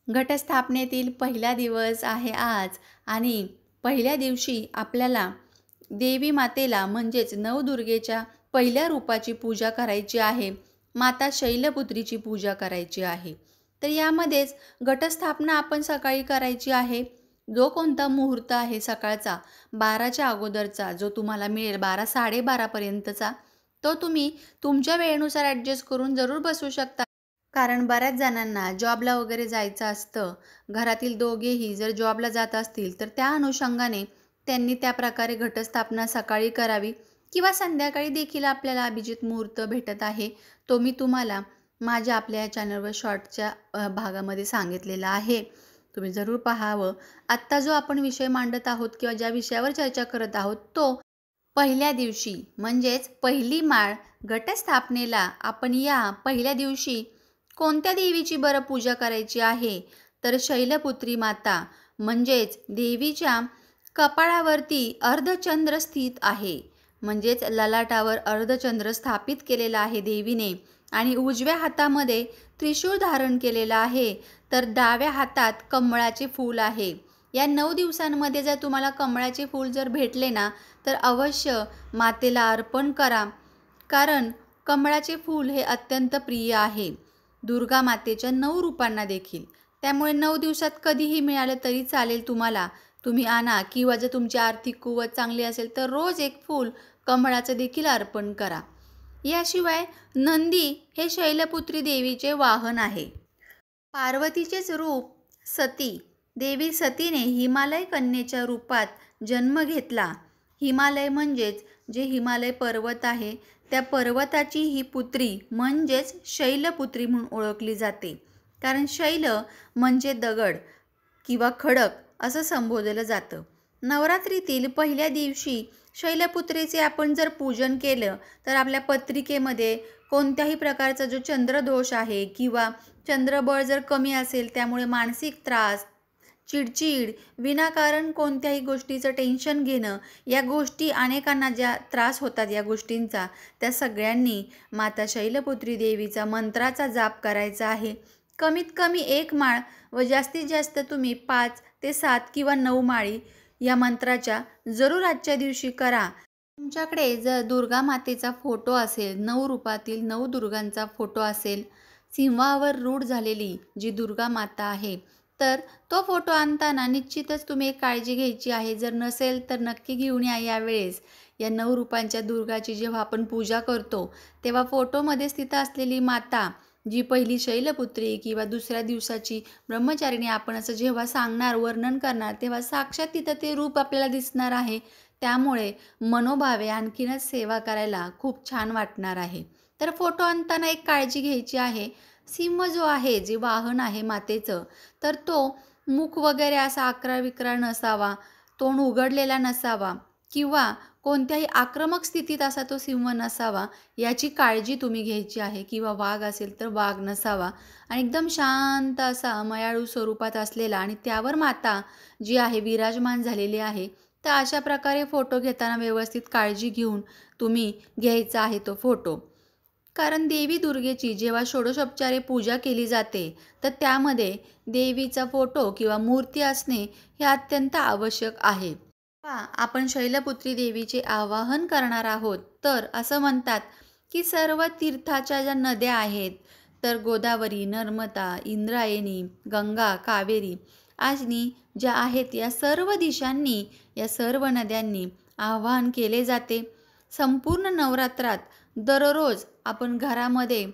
घटस्थापनेतील पहिला दिवस आहे आज आणि पहिल्या दिवशी आपल्याला देवी मातेला म्हणजेच नवदुर्गेच्या पहिल्या रूपाची पूजा करायची आहे. माता शैलपुत्रीची पूजा करायची आहे. तर यामध्येच घटस्थापना आपण सकाळी करायची आहे. जो कोणता मुहूर्त आहे सकाळचा 12च्या अगोदरचा जो तुम्हाला मिळेल 12 12:30 पर्यंतचा, तो तुम्ही तुमच्या वेळेनुसार ॲडजस्ट करून जरूर बसू शकता. कारण बऱ्याच जणांना जॉबला वगैरे जायचं असतं. घरातील दोघेही जर जॉबला जात असतील तर त्या अनुषंगाने त्यांनी त्या प्रकारे घटस्थापना सकाळी करावी किंवा संध्याकाळी देखील आपल्याला अभिजित मुहूर्त भेटत आहे. तो मी तुम्हाला माझ्या आपल्या या चॅनलवर शॉर्टच्या भागामध्ये सांगितलेला आहे. तुम्ही जरूर पाहावं. आत्ता जो आपण विषय मांडत आहोत किंवा ज्या विषयावर चर्चा करत आहोत तो पहिल्या दिवशी म्हणजेच पहिली माळ घटस्थापनेला आपण या पहिल्या दिवशी कोणत्या देवीची बरं पूजा करायची आहे? तर शैलपुत्री माता म्हणजेच देवीच्या कपाळावरती अर्धचंद्र स्थित आहे. म्हणजेच ललाटावर अर्धचंद्र स्थापित केलेला आहे देवीने आणि उजव्या हातामध्ये त्रिशूळ धारण केलेला आहे. तर डाव्या हातात कमळाचे फूल आहे. या 9 दिवसांमध्ये जर तुम्हाला कमळाचे फूल जर भेटले ना तर अवश्य मातेला अर्पण करा. कारण कमळाचे फूल हे अत्यंत प्रिय आहे दुर्गा मातेच्या 9 रूपांना देखील. त्यामुळे 9 दिवसात कधीही मिळालं तरी चालेल तुम्हाला. तुम्ही आणा किंवा जर तुमची आर्थिक कुवत चांगली असेल तर रोज एक फूल कमळाचं देखील अर्पण करा. याशिवाय नंदी हे शैलपुत्री देवीचे वाहन आहे. पार्वतीचेच रूप सती. देवी सतीने हिमालय कन्येच्या रूपात जन्म घेतला. हिमालय म्हणजेच जे हिमालय पर्वत आहे त्या पर्वताची ही पुत्री म्हणजेच शैलपुत्री म्हणून ओळखली जाते. कारण शैल म्हणजे दगड किंवा खडक असं संबोधलं जातं. नवरात्रीतील पहिल्या दिवशी शैलपुत्रीचे आपण जर पूजन केलं तर आपल्या पत्रिकेमध्ये कोणत्याही प्रकारचा जो चंद्रदोष आहे किंवा चंद्रबळ जर कमी असेल त्यामुळे मानसिक त्रास, चिडचिड, विनाकारण कोणत्याही गोष्टीचं टेन्शन घेणं, या गोष्टी अनेकांना ज्या त्रास होतात या गोष्टींचा, त्या सगळ्यांनी माता शैलपुत्री देवीचा मंत्राचा जाप करायचा आहे. कमीत कमी 1 माळ व जास्तीत जास्त तुम्ही 5 ते 7 किंवा 9 माळी या मंत्राच्या जरूर आजच्या दिवशी करा. तुमच्याकडे जर दुर्गा मातेचा फोटो असेल, 9 रूपातील 9 दुर्गांचा फोटो असेल, सिंहावर रूढ झालेली जी दुर्गा माता आहे, तर तो फोटो आणताना निश्चितच तुम्ही एक काळजी घ्यायची आहे. जर नसेल तर नक्की घेऊन या. यावेळेस या 9 रूपांच्या दुर्गाची जेव्हा आपण पूजा करतो तेव्हा फोटोमध्ये स्थित असलेली माता जी पहिली शैलपुत्री किंवा दुसऱ्या दिवसाची ब्रह्मचारिणी आपण असं जेव्हा सांगणार, वर्णन करणार, तेव्हा साक्षात तिथं ते रूप आपल्याला दिसणार आहे. त्यामुळे मनोभावे आणखीनच सेवा करायला खूप छान वाटणार आहे. तर फोटो आणताना एक काळजी घ्यायची आहे. सिंह जो आहे, जे वाहन आहे मातेचं, तर तो मुख वगैरे असा आकरा-विकरा नसावा, तोंड उघडलेला नसावा किंवा कोणत्याही आक्रमक स्थितीत असा तो सिंह नसावा, याची काळजी तुम्ही घ्यायची आहे. किंवा वाघ असेल तर वाघ नसावा आणि एकदम शांत असा मयाळू स्वरूपात असलेला आणि त्यावर माता जी आहे विराजमान झालेली आहे. तर अशा प्रकारे फोटो घेताना व्यवस्थित काळजी घेऊन तुम्ही घ्यायचा आहे तो फोटो. कारण देवी दुर्गेची जेव्हा षोडशोपचारे पूजा केली जाते तर त्यामध्ये देवीचा फोटो किंवा मूर्ती असणे हे अत्यंत आवश्यक आहे. आपण शैलपुत्री देवीचे आवाहन करणार आहोत तर असं म्हणतात की सर्व तीर्थाच्या ज्या नद्या आहेत तर गोदावरी, नर्मदा, इंद्रायणी, गंगा, कावेरी आणि ज्या आहेत या सर्व दिशांनी, या सर्व नद्यांनी आवाहन केले जाते. संपूर्ण नवरात्रात दररोज आपण घरामध्ये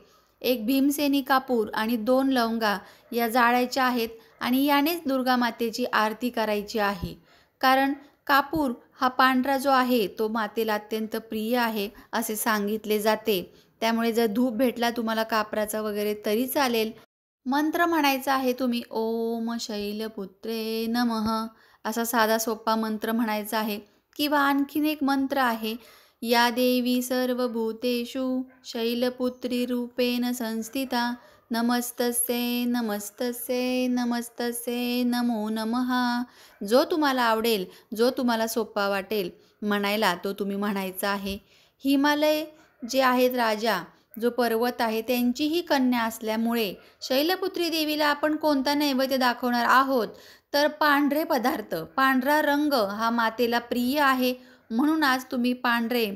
एक भीमसेनी कापूर आणि 2 लवंगा या जाळायच्या आहेत आणि यानेच दुर्गा मातेची आरती करायची आहे. कारण कापूर हा पांढरा जो आहे तो मातेला अत्यंत प्रिय आहे असे सांगितले जाते. त्यामुळे जर धूप भेटला तुम्हाला कापराचा वगैरे तरी चालेल. मंत्र म्हणायचा आहे तुम्ही ओम शैलपुत्रे नमः असा साधा सोपा मंत्र म्हणायचा आहे. किंवा आणखीन एक मंत्र आहे या देवी सर्वभूतेषु शैलपुत्री रूपेण संस्थिता नमस्तस्ये नमस्तस्ये नमस्तस्ये नमो नमः. जो तुम्हाला आवडेल, जो तुम्हाला सोपा वाटेल म्हणायला तो तुम्ही म्हणायचा आहे. हिमालय जे आहेत राजा जो पर्वत आहे त्यांचीही कन्या असल्यामुळे शैलपुत्री देवीला आपण कोणता नैवेद्य दाखवणार आहोत, तर पांढरे पदार्थ. पांढरा रंग हा मातेला प्रिय आहे, म्हणून आज तुम्ही पांढरे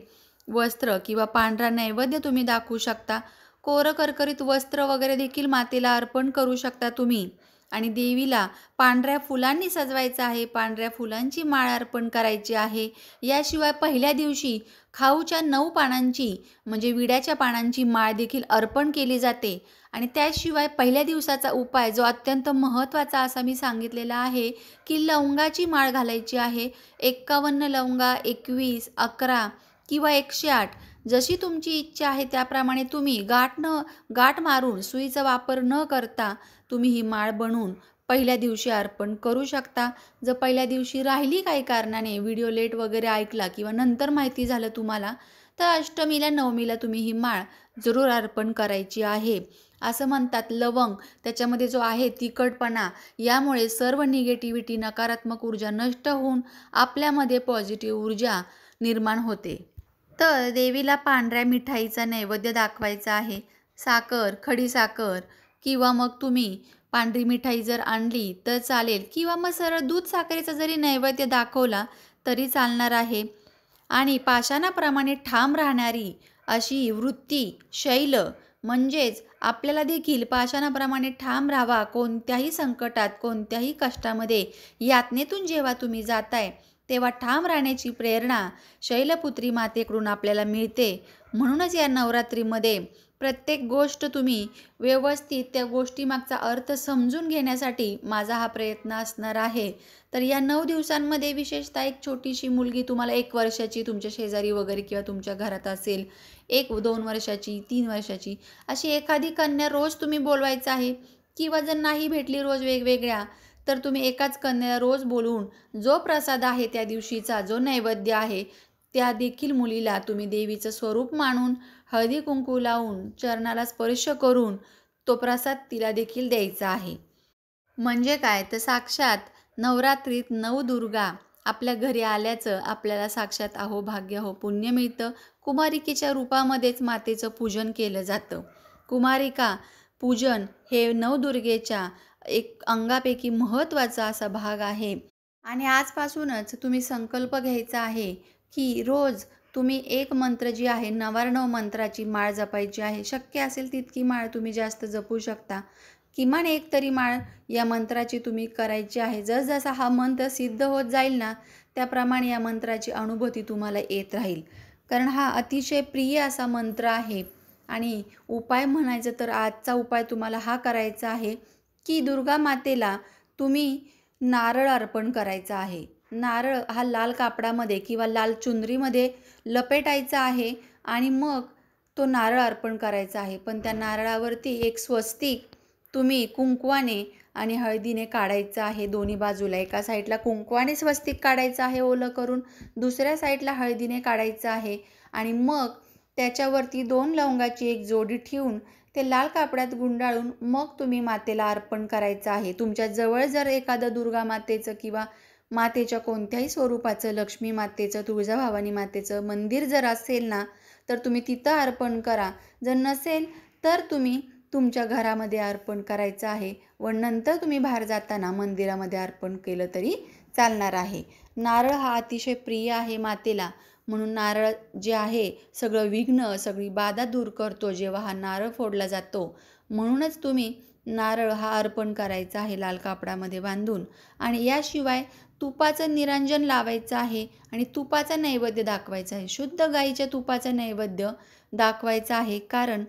वस्त्र किंवा पांढरा नैवेद्य तुम्ही दाखवू शकता. कोरं करकरीत वस्त्र वगैरे देखील मातेला अर्पण करू शकता तुम्ही. आणि देवीला पांढऱ्या फुलांनी सजवायचं आहे, पांढऱ्या फुलांची माळ अर्पण करायची आहे. याशिवाय पहिल्या दिवशी खाऊच्या 9 पानांची म्हणजे विड्याच्या पानांची माळ देखील अर्पण केली जाते. आणि त्याशिवाय पहिल्या दिवसाचा उपाय जो अत्यंत महत्त्वाचा असा मी सांगितलेला आहे की लवंगाची माळ घालायची आहे. 51 लवंगा, 21, 11 किंवा 108 जशी तुमची इच्छा आहे त्याप्रमाणे तुम्ही गाठ मारून सुईचा वापर न करता तुम्ही ही माळ बनवून पहिल्या दिवशी अर्पण करू शकता. जर पहिल्या दिवशी राहिली काही कारणाने, व्हिडिओ लेट वगैरे ऐकला किंवा नंतर माहिती झालं तुम्हाला, तर अष्टमीला नवमीला तुम्ही ही माळ जरूर अर्पण करायची आहे. असं म्हणतात लवंग त्याच्यामध्ये जो आहे तिखटपणा, यामुळे सर्व निगेटिव्हिटी, नकारात्मक ऊर्जा नष्ट होऊन आपल्यामध्ये पॉझिटिव्ह ऊर्जा निर्माण होते. तर देवीला पांढऱ्या मिठाईचा नैवेद्य दाखवायचा आहे. साखर, खडीसाखर किंवा मग तुम्ही पांढरी मिठाई जर आणली तर चालेल किंवा मग सरळ दूध साखरेचा जरी नैवेद्य दाखवला तरी चालणार आहे. आणि पाषाणाप्रमाणे ठाम राहणारी अशी वृत्ती, शैल म्हणजेच आपल्याला देखील पाषाणाप्रमाणे ठाम राहावा कोणत्याही संकटात, कोणत्याही कष्टामध्ये. यातनेतून जेव्हा तुम्ही जाताय तेव्हा ठाम राहण्याची प्रेरणा शैलपुत्री मातेकडून आपल्याला मिळते. म्हणूनच या नवरात्रीमध्ये प्रत्येक गोष्ट तुम्ही व्यवस्थित त्या गोष्टीमागचा अर्थ समजून घेण्यासाठी माझा हा प्रयत्न असणार आहे. तर या 9 दिवसांमध्ये विशेषतः एक छोटीशी मुलगी तुम्हाला 1 वर्षाची तुमच्या शेजारी वगैरे किंवा तुमच्या घरात असेल, 1-2 वर्षाची, 3 वर्षाची अशी एखादी कन्या रोज तुम्ही बोलवायचं आहे. किंवा जर नाही भेटली रोज वेगवेगळ्या, तर तुम्ही एकाच कन्याला रोज बोलवून जो प्रसाद आहे त्या दिवशीचा, जो नैवेद्य आहे, त्या देखील मुलीला तुम्ही देवीचं स्वरूप मानून हळदी कुंकू लावून चरणाला स्पर्श करून तो प्रसाद तिला देखील द्यायचा आहे. म्हणजे काय तर साक्षात नवरात्रीत नवदुर्गा आपल्या घरी आल्याचं आपल्याला साक्षात अहोभाग्य, हो पुण्य मिळतं. कुमारिकेच्या रूपामध्येच मातेचं पूजन केलं जातं. कुमारिका पूजन हे नवदुर्गेच्या एक अंगापैकी महत्त्वाचा असा भाग आहे. आणि आजपासूनच तुम्ही संकल्प घ्यायचा आहे की रोज तुम्ही एक मंत्र जी आहे 99 मंत्राची माळ जपायची आहे. शक्य असेल तितकी माळ तुम्ही जास्त जपू शकता. किमान एक तरी माळ या मंत्राची तुम्ही करायची आहे. जसजसा हा मंत्र सिद्ध होत जाईल ना, त्याप्रमाणे या मंत्राची अनुभूती तुम्हाला येत राहील. कारण हा अतिशय प्रिय असा मंत्र आहे. आणि उपाय म्हणायचं तर आजचा उपाय तुम्हाला हा करायचा आहे की दुर्गा मातेला तुम्ही नारळ अर्पण करायचा आहे. नारळ हा लाल कापडामध्ये किंवा लाल चुनरीमध्ये लपेटायचा आहे आणि मग तो नारळ अर्पण करायचा आहे. पण त्या नारळावरती एक स्वस्तिक तुम्ही कुंकवाने आणि हळदीने काढायचं आहे दोन्ही बाजूला. एका साईडला कुंकवाने स्वस्तिक काढायचं आहे ओलं करून, दुसऱ्या साईडला हळदीने काढायचं आहे. आणि मग त्याच्यावरती 2 लवंगाची एक जोडी ठेवून ते लाल कापडात गुंडाळून मग तुम्ही मातेला अर्पण करायचं आहे. तुमच्या जवळ जर एखादं दुर्गा मातेचं किंवा मातेच्या कोणत्याही स्वरूपाचं, लक्ष्मी मातेचं, तुळजाभवानी मातेचं मंदिर जर असेल ना, तर तुम्ही तिथं अर्पण करा. जर नसेल तर तुम्ही तुमच्या घरामध्ये अर्पण करायचं आहे व नंतर तुम्ही बाहेर जाताना मंदिरामध्ये अर्पण केलं तरी चालणार आहे. नारळ हा अतिशय प्रिय आहे मातेला, म्हणून नारळ जे आहे सगळं विघ्न, सगळी बाधा दूर करतो जेव्हा हा नारळ फोडला जातो. म्हणूनच तुम्ही नारळ हा अर्पण करायचा आहे लाल कापडामध्ये बांधून. आणि याशिवाय तुपाचं निरंजन लावायचं आहे आणि तुपाचा नैवेद्य दाखवायचा आहे. शुद्ध गाईच्या तुपाचा नैवेद्य दाखवायचा आहे. कारण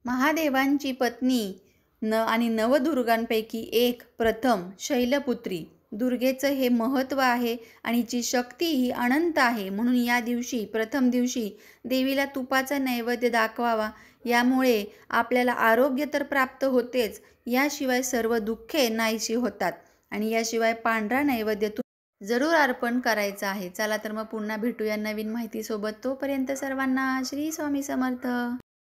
महादेवांची पत्नी आणि नवदुर्गांपैकी एक प्रथम शैलपुत्री दुर्गेचं हे महत्त्व आहे आणि हिची शक्ती ही अनंत आहे. म्हणून या दिवशी, प्रथम दिवशी देवीला तुपाचा नैवेद्य दाखवावा. यामुळे आपल्याला आरोग्य तर प्राप्त होतेच, याशिवाय सर्व दुःखे नाहीशी होतात. आणि याशिवाय पांढरा नैवेद्य जरूर अर्पण करायचं आहे. चला तर मग पुन्हा भेटूया नवीन माहितीसोबत. तोपर्यंत सर्वांना श्री स्वामी समर्थ.